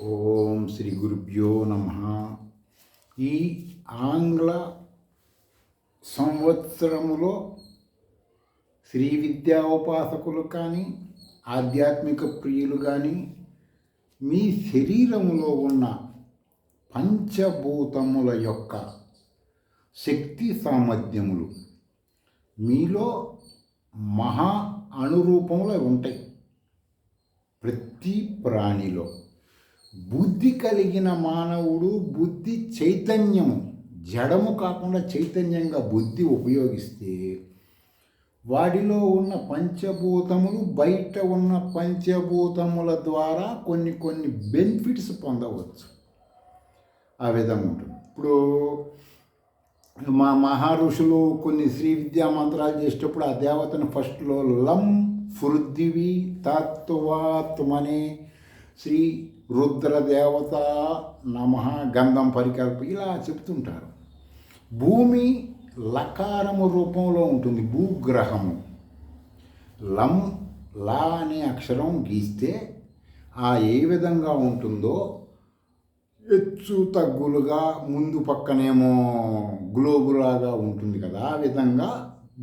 ఓం శ్రీ గురుభ్యో నమః. ఈ ఆంగ్ల సంవత్సరములో శ్రీ విద్యా ఉపాసకులు కానీ ఆధ్యాత్మిక ప్రియులు కానీ మీ శరీరములో ఉన్న పంచభూతముల యొక్క శక్తి సామర్థ్యములు మీలో మహా అనురూపములు ఉంటాయి. ప్రతి ప్రాణిలో బుద్ధి కలిగిన మానవుడు బుద్ధి చైతన్యము జడము కాకుండా చైతన్యంగా బుద్ధి ఉపయోగిస్తే వాడిలో ఉన్న పంచభూతములు బయట ఉన్న పంచభూతముల ద్వారా కొన్ని బెనిఫిట్స్ పొందవచ్చు. ఆ విధంగా ఉంటుంది. ఇప్పుడు మా మహర్షులు కొన్ని శ్రీ విద్యా మంత్రాలు చేసేటప్పుడు ఆ దేవతను ఫస్ట్లో లం పృథివీ తత్వాత్మనే శ్రీ రుద్రదేవత నమః గంధం పరికల్ప ఇలా చెప్తుంటారు. భూమి లకారము రూపంలో ఉంటుంది. భూగ్రహము లం లా అనే అక్షరం గీస్తే ఏ విధంగా ఉంటుందో హెచ్చు తగ్గులుగా ముందు పక్కనేమో గ్లోబులాగా ఉంటుంది కదా, ఆ విధంగా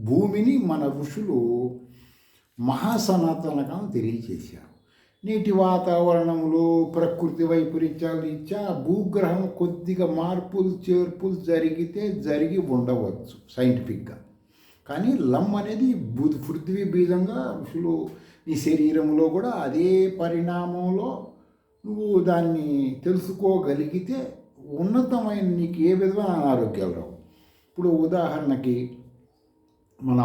భూమిని మన ఋషులు మహాసనాతనకం తెలియచేశారు. నీటి వాతావరణములు ప్రకృతి వైపరీత్యాలు ఇచ్చా భూగ్రహం కొద్దిగా మార్పులు చేర్పులు జరిగి ఉండవచ్చు సైంటిఫిక్గా. కానీ లమ్ అనేది పృథ్వీ బీజంగా ఋషులు నీ శరీరంలో కూడా అదే పరిణామంలో నువ్వు దాన్ని తెలుసుకోగలిగితే ఉన్నతమైన నీకు ఏ విధమైన అనారోగ్యాలు రావు. ఇప్పుడు ఉదాహరణకి మన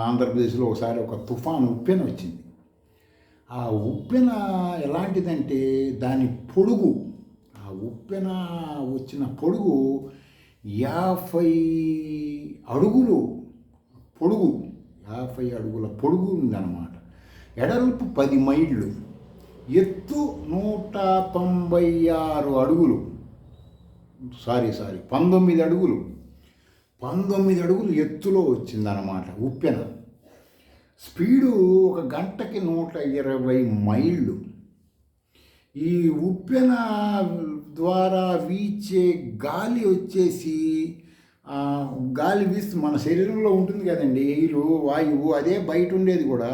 ఆంధ్రప్రదేశ్లో ఒకసారి ఒక తుఫాను ఉప్పెన వచ్చింది. ఆ ఉప్పెన ఎలాంటిదంటే దాని పొడుగు, ఆ ఉప్పెన వచ్చిన పొడుగు 50 అడుగులు పొడుగు, 50 అడుగుల పొడుగు ఉందన్నమాట. ఎడల్పు 10 మైళ్ళు, ఎత్తు 196 అడుగులు, 19 అడుగులు, 19 అడుగులు ఎత్తులో వచ్చిందన్నమాట ఉప్పెన. స్పీడు ఒక గంటకి 120 మైళ్ళు. ఈ ఉప్పెన ద్వారా వీచే గాలి వచ్చేసి గాలి వీస్తు మన శరీరంలో ఉంటుంది కదండి, ఎయిరు వాయువు, అదే బయట ఉండేది కూడా.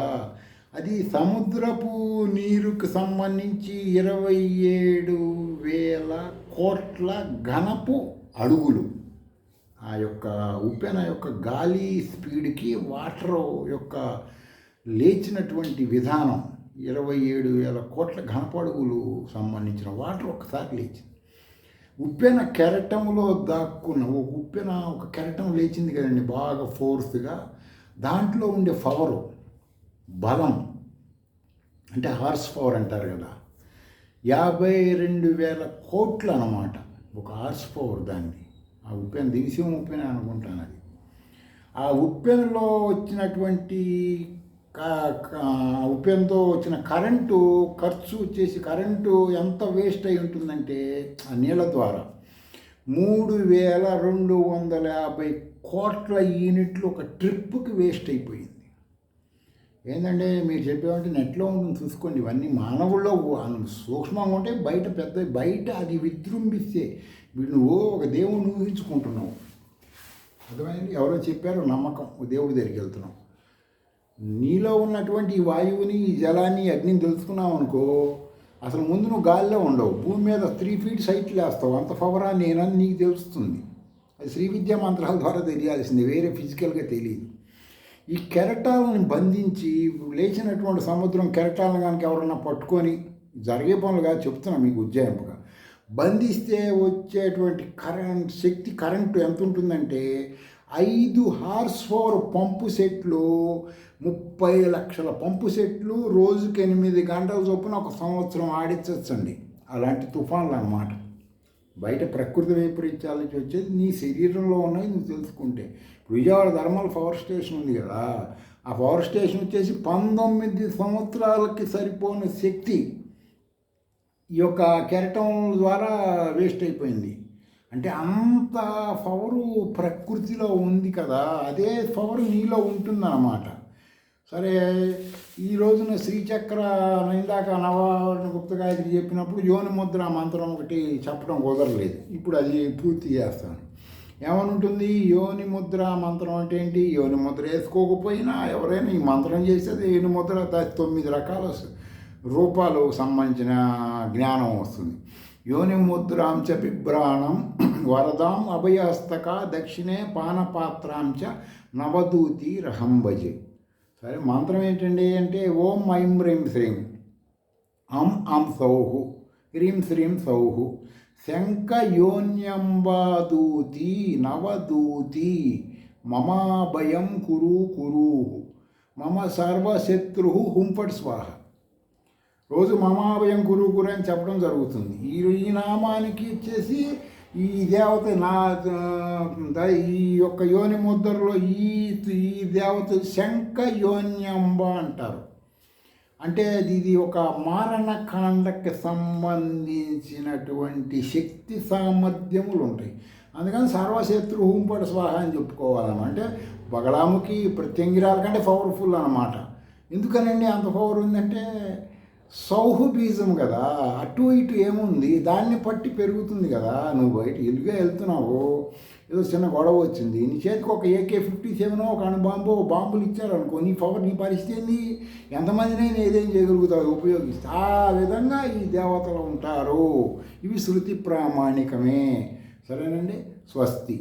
అది సముద్రపు నీరుకు సంబంధించి 27,000 కోట్ల ఘనపు అడుగులు. ఆ యొక్క ఉప్పెన యొక్క గాలి స్పీడ్కి వాటర్ యొక్క లేచినటువంటి విధానం 27,000 కోట్ల ఘనపడుగులు సంబంధించిన వాటర్ ఒకసారి లేచింది. ఉప్పెన కెరటంలో దాక్కున్న ఒక కెరటం లేచింది కదండి బాగా ఫోర్స్గా. దాంట్లో ఉండే పవరు, బలం అంటే హార్స్ పవర్ అంటారు కదా, 52,000 కోట్లు అన్నమాట ఒక హార్స్ పవర్. దాన్ని ఆ ఉప్పెన దివిసీమ ఉప్పెన అనుకుంటాను అది. ఆ ఉప్పెనలో వచ్చినటువంటి ఉప్పెనతో వచ్చిన కరెంటు ఖర్చు వచ్చేసి కరెంటు ఎంత వేస్ట్ అయి ఉంటుందంటే ఆ నీళ్ళ ద్వారా 3,250 కోట్ల యూనిట్లు ఒక ట్రిప్పుకి వేస్ట్ అయిపోయింది. ఏంటంటే మీరు చెప్పేవంటే నెట్లో ఉంటుంది చూసుకోండి. ఇవన్నీ మానవుల్లో సూక్ష్మంగా ఉంటే బయట అది విజృంభిస్తే నువ్వు ఒక దేవుడిని ఊహించుకుంటున్నావు. అర్థమైంది? ఎవరో చెప్పారు, నమ్మకం, దేవుడి దగ్గరికి వెళ్తున్నావు. నీలో ఉన్నటువంటి ఈ వాయువుని, ఈ జలాన్ని, అగ్నిని తెలుసుకున్నావు అనుకో, అసలు ముందు నువ్వు గాలిలో ఉండవు. భూమి మీద 3 feet సైట్లు వేస్తావు. అంత పవరా నేనని నీకు తెలుస్తుంది. అది శ్రీ విద్యా మంత్రాల ద్వారా తెలియాల్సింది, వేరే ఫిజికల్గా తెలియదు. ఈ కెరటాలను బంధించి లేచినటువంటి సముద్రం కెరటాలను కనుక ఎవరన్నా పట్టుకొని, జరిగే పనులుగా చెప్తున్నా మీకు ఉజ్జాయింపుగా, బంధిస్తే వచ్చేటువంటి కరెంటు ఎంత ఉంటుందంటే 5 హార్స్ పవర్ పంపు సెట్లు, 30 లక్షల పంపు సెట్లు రోజుకి 8 గంటల చొప్పున ఒక సంవత్సరం ఆడించవచ్చండి. అలాంటి తుఫాన్లు అన్నమాట. బయట ప్రకృతి వైపరీత్యాల నుంచి వచ్చేది నీ శరీరంలో ఉన్నవి నువ్వు తెలుసుకుంటే. విజయవాడ ధర్మల్ పవర్ స్టేషన్ ఉంది కదా, ఆ పవర్ స్టేషన్ వచ్చేసి 19 సంవత్సరాలకి సరిపోయిన శక్తి ఈ యొక్క కెరటం ద్వారా వేస్ట్ అయిపోయింది. అంటే అంత పవరు ప్రకృతిలో ఉంది కదా, అదే పవర్ నీలో ఉంటుందన్నమాట. సరే, ఈ రోజున శ్రీచక్ర ఇందాక నవావరణ గుప్త గాయత్రి చెప్పినప్పుడు యోని ముద్ర మంత్రం ఒకటి చెప్పడం కుదరలేదు. ఇప్పుడు అది పూర్తి చేస్తాను. ఏమనుంటుంది? యోని ముద్ర మంత్రం అంటే ఏంటి? యోని ముద్ర వేసుకోకపోయినా ఎవరైనా ఈ మంత్రం చేసేది యోని ముద్ర 9 రకాల రూపాలు సంబంధించిన జ్ఞానం వస్తుంది. యోని ముద్రాంచ బిభ్రాణం వరదాం అభయహస్తక దక్షిణే పానపాత్రాంచ నవదూతి రహం భజే. సరే, మంత్రం ఏంటండి అంటే ఓం ఐం హ్రీం శ్రీం అం సౌహు హ్రీం శ్రీం సౌహు శంఖయోన్యంబాదూతి నవదూతి మమాభయం కురు కురు మమ సర్వశత్రు హుంఫట్ స్వాహ. రోజు మమాభయం కురు కురు అని చెప్పడం జరుగుతుంది. ఈ నామానికి వచ్చేసి ఈ దేవత ఈ యొక్క యోని ముద్రలో ఈ దేవత శంఖ యోన్యంబ అంటారు. అంటే ఇది ఒక మారణకాండకి సంబంధించినటువంటి శక్తి సామర్థ్యములు ఉంటాయి. అందుకని సర్వశత్రు హుంపడ స్వాహ అని చెప్పుకోవాలన్నమాట. అంటే బగళాముఖి ప్రత్యంగిరాల కంటే పవర్ఫుల్ అన్నమాట. ఎందుకనండి అంత పవర్ ఉందంటే సౌహు బీజం కదా, అటు ఇటు ఏముంది దాన్ని పట్టి పెరుగుతుంది కదా. నువ్వు బయట ఎలుగా వెళ్తున్నావు, ఏదో చిన్న గొడవ వచ్చింది, నీ చేతికి ఒక AK-57 ఒక బాంబులు ఇచ్చారనుకో, నీ పవర్, నీ పరిస్థితి ఏంది? ఎంతమందినైనా ఏదేం చేయగలుగుతావు ఉపయోగిస్తే. ఆ విధంగా ఈ దేవతలు ఉంటారు. ఇవి శృతి ప్రామాణికమే. సరేనండి, స్వస్తి.